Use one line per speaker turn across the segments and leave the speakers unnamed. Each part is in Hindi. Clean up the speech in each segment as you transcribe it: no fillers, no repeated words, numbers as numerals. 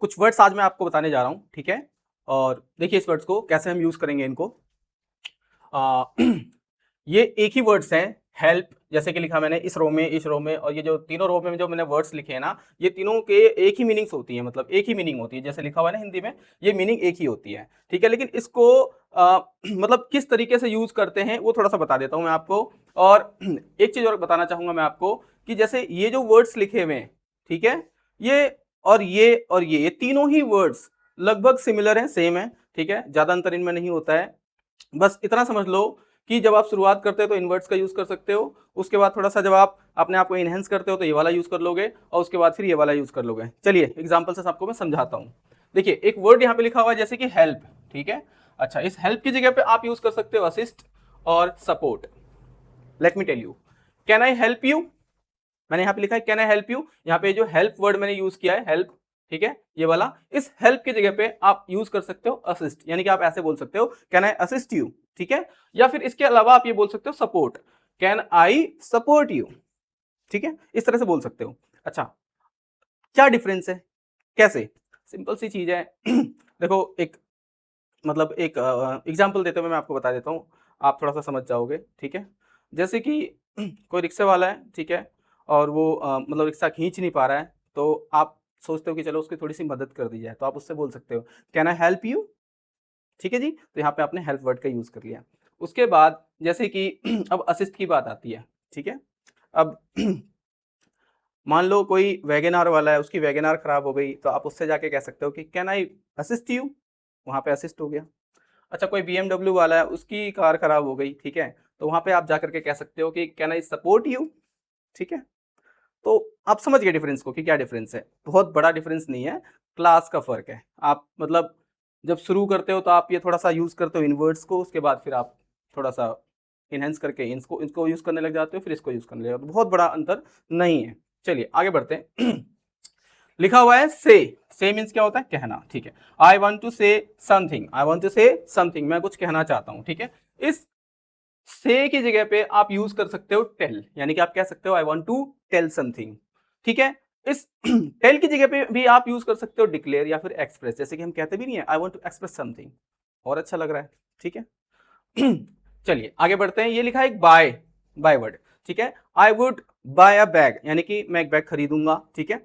कुछ वर्ड्स आज मैं आपको बताने जा रहा हूँ, ठीक है। और देखिए इस वर्ड्स को कैसे हम यूज करेंगे इनको। ये एक ही वर्ड्स हैं, हेल्प जैसे कि लिखा मैंने इस रो में, और ये जो तीनों रो में जो मैंने वर्ड्स लिखे हैं ना, ये तीनों के एक ही मीनिंग्स होती है, मतलब एक ही मीनिंग होती है, जैसे लिखा हुआ है ना हिंदी में, ये मीनिंग एक ही होती है, ठीक है। लेकिन इसको मतलब किस तरीके से यूज करते हैं वो थोड़ा सा बता देता हूं मैं आपको। और एक चीज और बताना चाहूंगा मैं आपको कि जैसे ये जो वर्ड्स लिखे हुए हैं, ठीक है, ये तीनों ही वर्ड्स लगभग सिमिलर हैं, सेम है, ठीक है, ज्यादा अंतर इनमें नहीं होता है। बस इतना समझ लो कि जब आप शुरुआत करते हो तो इनवर्ट्स का यूज कर सकते हो, उसके बाद थोड़ा सा जब आप अपने आप को इनहेंस करते हो तो ये वाला यूज कर लोगे, और उसके बाद फिर ये वाला यूज कर लोगे। चलिए एग्जांपल से आपको मैं समझाता हूं। देखिए एक वर्ड यहाँ पे लिखा हुआ है जैसे कि हेल्प, ठीक है। अच्छा, इस हेल्प की जगह पे आप यूज कर सकते हो असिस्ट और support. Let me tell you, can I help you, मैंने यहाँ पे लिखा है कैन आई हेल्प यू, यहाँ पे जो हेल्प वर्ड मैंने यूज किया है हेल्प, ठीक है, ये वाला, इस हेल्प की जगह पे आप यूज कर सकते हो असिस्ट, यानी कि आप ऐसे बोल सकते हो कैन आई असिस्ट यू, ठीक है। या फिर इसके अलावा आप ये बोल सकते हो support, can I support you, ठीक है, इस तरह से बोल सकते हो। अच्छा, क्या डिफरेंस है, कैसे, सिंपल सी चीज है। देखो एक मतलब एक एग्जाम्पल देते हुए मैं आपको बता देता हूँ, आप थोड़ा सा समझ जाओगे, ठीक है। जैसे कि कोई रिक्शे वाला है, ठीक है, और वो मतलब रिक्शा खींच नहीं पा रहा है, तो आप सोचते हो कि चलो उसकी थोड़ी सी मदद कर दी जाए, तो आप उससे बोल सकते हो कैन आई हेल्प यू, ठीक है जी। तो यहाँ पे आपने हेल्प वर्ड का यूज कर लिया। उसके बाद जैसे कि अब असिस्ट की बात आती है, ठीक है। अब मान लो कोई वैगन आर वाला है, उसकी वैगन आर खराब हो गई, तो आप उससे जाके कह सकते हो कि कैन आई असिस्ट यू, वहां पे असिस्ट हो गया। अच्छा, कोई BMW वाला है, उसकी कार खराब हो गई, ठीक है, तो वहां पे आप जाकर के कह सकते हो कि कैन आई सपोर्ट यू, ठीक है। तो आप समझ गए डिफरेंस को कि क्या डिफरेंस है, बहुत बड़ा डिफरेंस नहीं है, क्लास का फर्क है। आप मतलब जब शुरू करते हो तो आप ये थोड़ा सा यूज करते हो इनवर्ड्स को, उसके बाद फिर आप थोड़ा सा इनहेंस करके इसको इसको यूज करने लग जाते हो, फिर इसको यूज करने लग जाते हो, बहुत बड़ा अंतर नहीं है। चलिए आगे बढ़ते हैं। लिखा हुआ है से मीन्स क्या होता है, कहना, ठीक है। I want to say something, I want to say something, मैं कुछ कहना चाहता हूं, ठीक है। इस से की जगह पे आप यूज कर सकते हो टेल, यानी कि आप कह सकते हो I want to tell something, ठीक है। इस टेल की जगह पे भी आप यूज कर सकते हो डिक्लेयर या फिर एक्सप्रेस, जैसे कि हम कहते भी नहीं है I want to express something, और अच्छा लग रहा है, ठीक है। चलिए आगे बढ़ते हैं। ये लिखा है एक बाय वर्ड, ठीक है। I would buy a bag, यानी कि मैं एक बैग खरीदूंगा, ठीक है,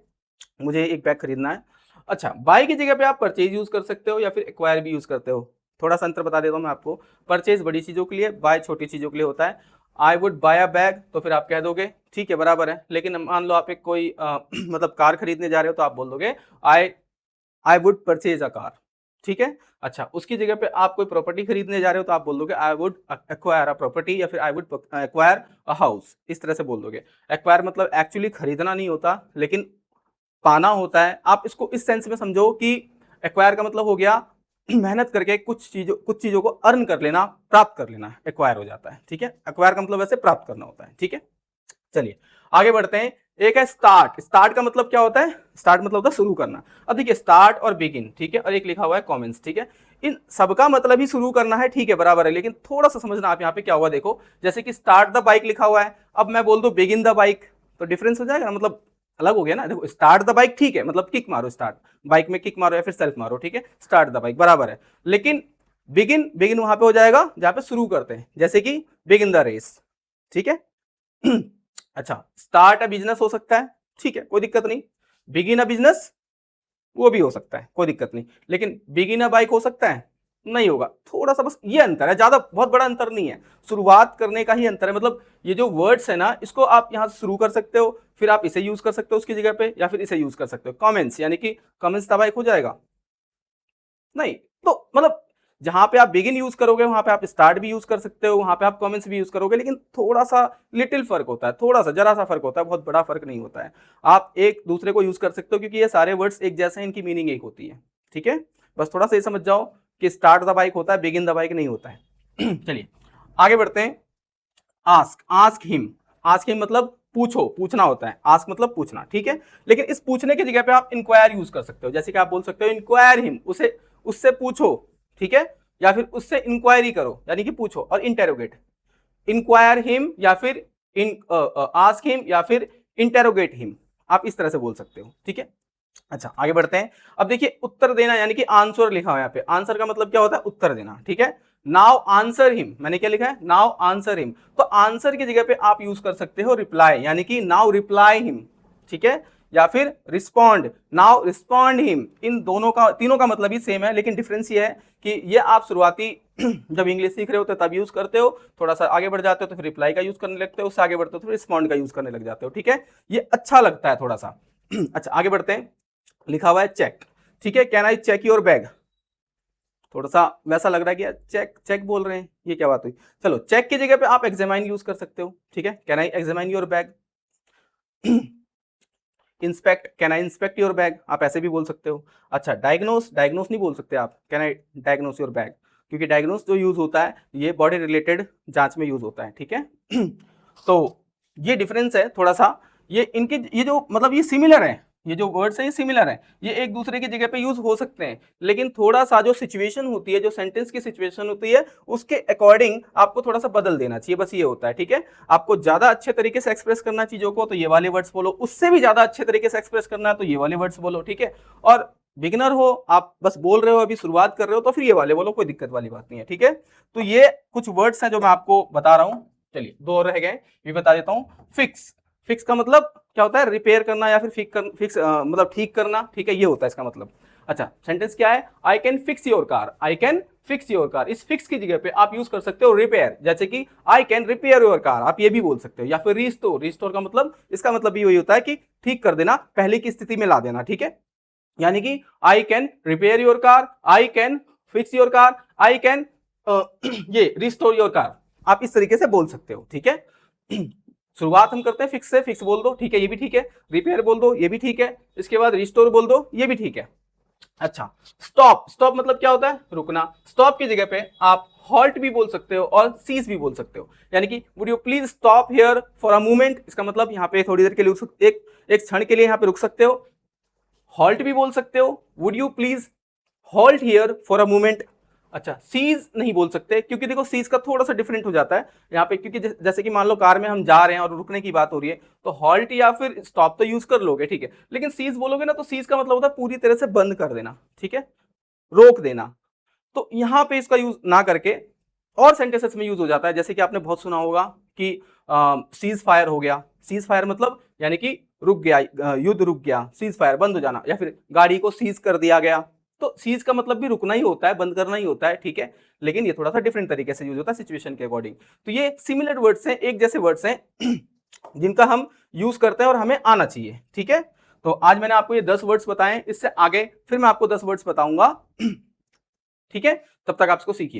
मुझे एक बैग खरीदना है। अच्छा, बाय की जगह पे आप परचेज यूज कर सकते हो या फिर एक्वायर भी यूज करते हो। थोड़ा सा अंतर बता देता हूं मैं आपको, परचेज बड़ी चीजों के लिए, बाय छोटी चीजों के लिए होता है। I would buy a bag, तो फिर आप कह दोगे ठीक है बराबर है, लेकिन मान लो आप एक कोई मतलब कार खरीदने जा रहे हो, तो आप बोल दोगे I I would purchase a car, ठीक है। अच्छा, उसकी जगह पे आप कोई प्रॉपर्टी खरीदने जा रहे हो, तो आप बोल दोगे I would acquire a property, या फिर I would acquire a house, इस तरह से बोल दोगे। एक्वायर मतलब एक्चुअली खरीदना नहीं होता, लेकिन पाना होता है। आप इसको इस सेंस में समझो कि एक्वायर का मतलब हो गया मेहनत करके कुछ चीजों को अर्न कर लेना, प्राप्त कर लेना, एक्वायर हो जाता है, ठीक है। एक्वायर का मतलब वैसे प्राप्त करना होता है, ठीक है। चलिए आगे बढ़ते हैं। एक है स्टार्ट, स्टार्ट का मतलब क्या होता है, स्टार्ट मतलब होता है शुरू करना। अब देखिए स्टार्ट और बिगिन, ठीक है, और एक लिखा हुआ है कमेंट्स, ठीक है। इन सबका मतलब ही शुरू करना है, ठीक है बराबर है, लेकिन थोड़ा सा समझना आप यहाँ पे क्या हुआ देखो, जैसे कि स्टार्ट द बाइक लिखा हुआ है, अब मैं बोल दूं बिगिन द बाइक, तो डिफरेंस हो जाएगा ना, मतलब अलग हो गया ना। देखो स्टार्ट द बाइक ठीक है, मतलब किक मारो, स्टार्ट बाइक में किक मारो या फिर सेल्फ मारो, ठीक है, स्टार्ट द बाइक बराबर है। लेकिन बिगिन बिगिन वहां पे हो जाएगा जहां पे शुरू करते हैं, जैसे कि बिगिन द रेस, ठीक है। अच्छा, स्टार्ट अ बिजनेस हो सकता है, ठीक है, कोई दिक्कत नहीं। बिगिन अ बिजनेस वो भी हो सकता है, कोई दिक्कत नहीं, लेकिन बिगिन अ बाइक हो सकता है, नहीं होगा। थोड़ा सा बस ये अंतर है, ज्यादा बहुत बड़ा अंतर नहीं है, शुरुआत करने का ही अंतर है। मतलब ये जो वर्ड्स है ना, इसको आप यहां से शुरू कर सकते हो, फिर आप इसे यूज कर सकते हो उसकी जगह पे, या फिर इसे यूज कर सकते हो कमेंट्स, यानी कि कमेंट्स द बाइक हो जाएगा, नहीं। तो मतलब जहां पे आप बिगिन यूज करोगे वहां पे आप स्टार्ट भी यूज कर सकते हो, वहां पे आप कमेंट्स भी यूज करोगे, लेकिन थोड़ा सा लिटिल फर्क होता है, थोड़ा सा जरा सा फर्क होता है, बहुत बड़ा फर्क नहीं होता है। आप एक दूसरे को यूज कर सकते हो क्योंकि ये सारे वर्ड्स एक जैसे हैं, इनकी मीनिंग एक होती है, ठीक है। बस थोड़ा सा ये समझ जाओ कि स्टार्ट द बाइक होता है, बिगिन द बाइक नहीं होता है। चलिए आगे बढ़ते हैं। आस्क हिम मतलब पूछो, पूछना होता है, आस्क मतलब पूछना, ठीक है। लेकिन इस पूछने की जगह पे आप इंक्वायर यूज कर सकते हो, जैसे कि आप बोल सकते हो इंक्वायर हिम, उसे उससे पूछो, ठीक है, या फिर उससे इंक्वायरी करो, यानी कि पूछो, और इंटेरोगेट, इंक्वायर हिम या फिर इन आस्क हिम या फिर इंटेरोगेट हिम, आप इस तरह से बोल सकते हो, ठीक है। अच्छा आगे बढ़ते हैं। अब देखिए उत्तर देना यानी कि आंसर लिखा हुआ है यहाँ पे, आंसर का मतलब क्या होता है, उत्तर देना, ठीक है। नाउ आंसर हिम, मैंने क्या लिखा है, नाउ आंसर हिम, तो आंसर की जगह पे आप यूज कर सकते हो रिप्लाई, यानी कि नाउ रिप्लाई हिम, ठीक है, या फिर रिस्पॉन्ड, नाउ रिस्पॉन्ड हिम। इन दोनों का, तीनों का मतलब ही सेम है, लेकिन डिफरेंस ये है कि ये आप शुरुआती जब इंग्लिश सीख रहे होते हो तब यूज करते हो, थोड़ा सा आगे बढ़ जाते हो तो फिर रिप्लाई का यूज करने लगते हो, उससे आगे बढ़ते हो तो फिर रिस्पॉन्ड का यूज करने लग जाते हो, ठीक है। ये अच्छा लगता है थोड़ा सा। अच्छा आगे बढ़ते हैं। लिखा हुआ है चेक, ठीक है, can I check your bag, थोड़ा सा वैसा लग रहा है कि चेक चेक बोल रहे हैं, ये क्या बात हुई। चलो चेक की जगह पे आप एग्जामाइन यूज कर सकते हो, ठीक है, can I examine your bag. Inspect, can I inspect your bag, आप ऐसे भी बोल सकते हो। अच्छा डायग्नोस, डायग्नोस नहीं बोल सकते आप, can I diagnose your bag, क्योंकि डायग्नोस जो यूज होता है ये बॉडी रिलेटेड जांच में यूज होता है, ठीक है। तो ये डिफरेंस है थोड़ा सा, ये इनके ये जो मतलब ये सिमिलर है, ये जो वर्ड्स हैं ये सिमिलर हैं, ये एक दूसरे की जगह पे यूज हो सकते हैं, लेकिन थोड़ा सा जो सिचुएशन होती है, जो सेंटेंस की सिचुएशन होती है उसके अकॉर्डिंग आपको थोड़ा सा बदल देना चाहिए, बस ये होता है, ठीक है। आपको ज्यादा अच्छे तरीके से एक्सप्रेस करना चीजों को तो ये वाले वर्ड्स बोलो, उससे भी ज्यादा अच्छे तरीके से एक्सप्रेस करना है तो ये वाले वर्ड्स बोलो, ठीक है। और बिगिनर हो आप, बस बोल रहे हो, अभी शुरुआत कर रहे हो, तो फिर ये वाले बोलो, कोई दिक्कत वाली बात नहीं है, ठीक है। तो ये कुछ वर्ड्स हैं जो मैं आपको बता रहा हूं। चलिए दो और रह गए, ये बता देता हूं। फिक्स, फिक्स का मतलब क्या होता है, रिपेयर करना या फिर फिक्स मतलब ठीक करना, ठीक है, ये होता है इसका मतलब। अच्छा सेंटेंस क्या है, I can fix your car, I can fix your car, इस फिक्स की जगह पे आप यूज कर सकते हो रिपेयर, जैसे कि I can repair your car, आप ये भी बोल सकते हो। या फिर रिस्टोर, रिस्टोर का मतलब, इसका मतलब भी वही होता है कि ठीक कर देना, पहले की स्थिति में ला देना, ठीक है। यानी कि I can repair your car, I can fix your car, I can ये रिस्टोर योर कार, आप इस तरीके से बोल सकते हो, ठीक है। शुरुआत हम करते हैं फिक्स से, फिक्स बोल दो, ठीक है, ये भी ठीक है। रिपेयर बोल दो, ये भी ठीक है। इसके बाद रिस्टोर बोल दो, ये भी ठीक है। अच्छा स्टॉप, स्टॉप मतलब क्या होता है, रुकना। स्टॉप की जगह पे आप हॉल्ट भी बोल सकते हो और सीज भी बोल सकते हो, यानी कि would you please stop here for a moment, इसका मतलब यहाँ पे थोड़ी देर के लिए एक क्षण के लिए यहाँ पे रुक सकते हो। हॉल्ट भी बोल सकते हो, would you please halt here for a moment. अच्छा सीज नहीं बोल सकते, क्योंकि देखो सीज का थोड़ा सा डिफरेंट हो जाता है यहाँ पे, क्योंकि जैसे कि मान लो कार में हम जा रहे हैं और रुकने की बात हो रही है, तो हॉल्ट या फिर स्टॉप तो यूज कर लोगे, ठीक है, लेकिन सीज बोलोगे ना तो सीज का मतलब होता है पूरी तरह से बंद कर देना, ठीक है, रोक देना। तो यहां पे इसका यूज ना करके और सेंटेंसेस में यूज हो जाता है, जैसे कि आपने बहुत सुना होगा कि सीज फायर हो गया, सीज फायर मतलब यानी कि रुक गया, युद्ध रुक गया, सीज फायर बंद हो जाना, या फिर गाड़ी को सीज कर दिया गया, तो सीज का मतलब भी रुकना ही होता है, बंद करना ही होता है, ठीक है, लेकिन ये थोड़ा सा डिफरेंट तरीके से यूज होता है सिचुएशन के अकॉर्डिंग। तो ये सिमिलर वर्ड्स हैं, एक जैसे वर्ड्स हैं जिनका हम यूज करते हैं और हमें आना चाहिए, ठीक है। तो आज मैंने आपको ये 10 वर्ड्स बताए, इससे आगे फिर मैं आपको 10 वर्ड्स बताऊंगा, ठीक है, तब तक आप इसको सीखिए।